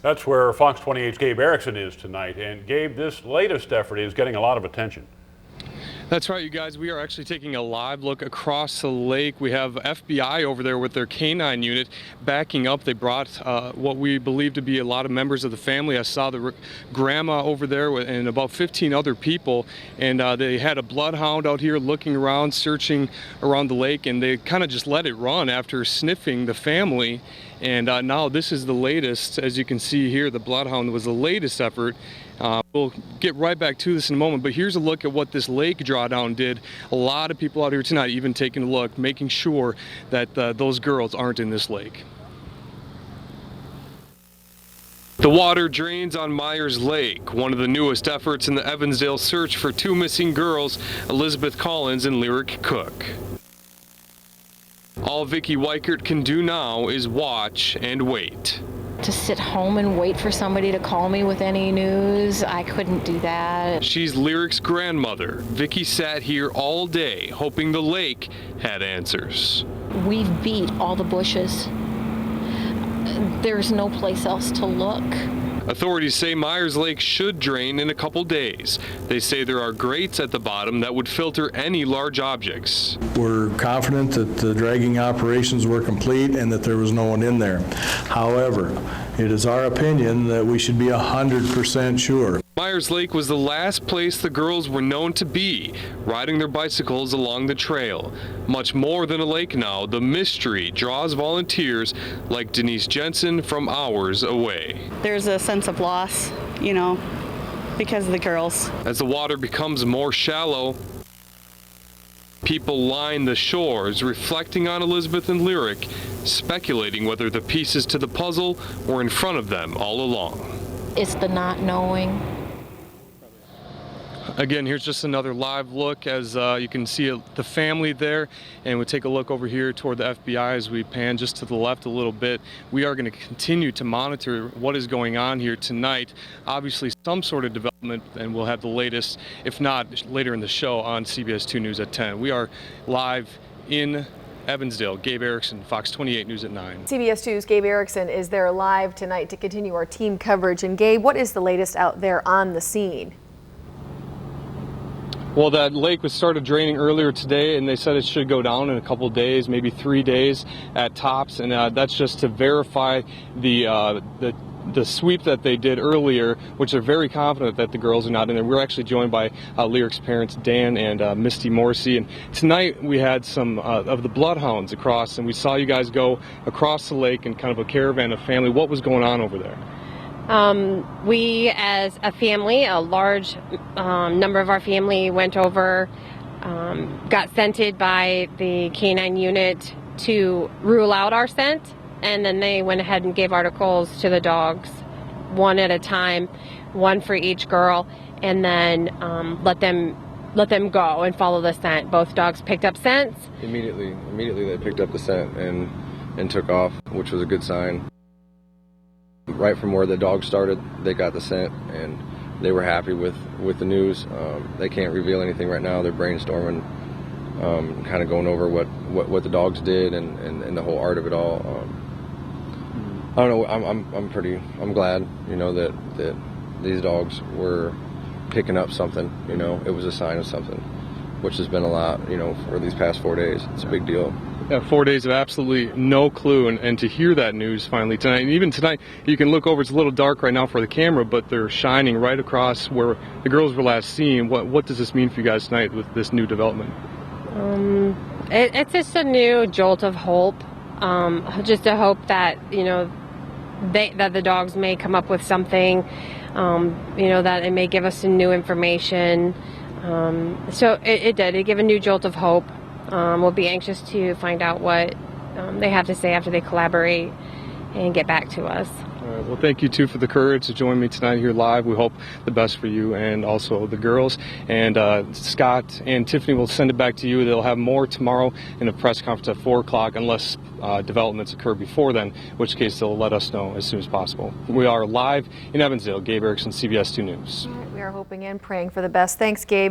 That's where Fox 28's Gabe Erickson is tonight. And Gabe, this latest effort is getting a lot of attention. That's right, you guys. We are actually taking a live look across the lake. We have FBI over there with their canine unit backing up. They brought what we believe to be a lot of members of the family. I saw the grandma over there and about 15 other people, and they had a bloodhound out here looking around, searching around the lake, and they kind of just let it run after sniffing the family. And now this is the latest. As you can see here, the bloodhound was the latest effort. We'll get right back to this in a moment, but here's a look at what this lake drawdown did. A lot of people out here tonight even taking a look, making sure that those girls aren't in this lake. The water drains on Myers Lake, one of the newest efforts in the Evansdale search for two missing girls, Elizabeth Collins and Lyric Cook. All Vicki Weichert can do now is watch and wait. To sit home and wait for somebody to call me with any news, I couldn't do that. She's Lyric's grandmother. Vicki sat here all day hoping the lake had answers. We've beat all the bushes. There's no place else to look. Authorities say Myers Lake should drain in a couple days. They say there are grates at the bottom that would filter any large objects. We're confident that the dragging operations were complete and that there was no one in there. However, it is our opinion that we should be 100% sure. Myers Lake was the last place the girls were known to be, riding their bicycles along the trail. Much more than a lake now, the mystery draws volunteers like Denise Jensen from hours away. There's a sense of loss, you know, because of the girls. As the water becomes more shallow, people line the shores, reflecting on Elizabeth and Lyric, speculating whether the pieces to the puzzle were in front of them all along. It's the not knowing. Again, here's just another live look as you can see the family there, and we take a look over here toward the FBI as we pan just to the left a little bit. We are going to continue to monitor what is going on here tonight. Obviously some sort of development, and we'll have the latest, if not later in the show, on CBS 2 News at 10. We are live in Evansdale. Gabe Erickson, Fox 28 News at 9. CBS 2's Gabe Erickson is there live tonight to continue our team coverage. And Gabe, what is the latest out there on the scene? Well, that lake was started draining earlier today, and they said it should go down in a couple days, maybe 3 days at tops, and that's just to verify the sweep that they did earlier, which they're very confident that the girls are not in there. We're actually joined by Lyric's parents, Dan and Misty Morrissey, and tonight we had some of the bloodhounds across, and we saw you guys go across the lake in kind of a caravan of family. What was going on over there? We, as a family, a large number of our family went over, got scented by the canine unit to rule out our scent, and then they went ahead and gave articles to the dogs, one at a time, one for each girl, and then let them go and follow the scent. Both dogs picked up scents. Immediately they picked up the scent and took off, which was a good sign. Right from where the dogs started, they got the scent, and they were happy with the news. They can't reveal anything right now. They're brainstorming, kind of going over what the dogs did and the whole art of it all. I don't know. I'm glad, you know, that these dogs were picking up something. You know, it was a sign of something, which has been a lot, you know, for these past 4 days. It's a big deal. Yeah, 4 days of absolutely no clue, and to hear that news finally tonight, and even tonight, you can look over, it's a little dark right now for the camera, but they're shining right across where the girls were last seen. What does this mean for you guys tonight with this new development? It's just a new jolt of hope, just a hope that, you know, that the dogs may come up with something, you know, that it may give us some new information. So it did. It gave a new jolt of hope. We'll be anxious to find out what they have to say after they collaborate and get back to us. All right, well, thank you, too, for the courage to join me tonight here live. We hope the best for you and also the girls. And Scott and Tiffany will send it back to you. They'll have more tomorrow in a press conference at 4 o'clock, unless developments occur before then, in which case they'll let us know as soon as possible. We are live in Evansdale. Gabe Erickson, CBS 2 News. All right, we are hoping and praying for the best. Thanks, Gabe.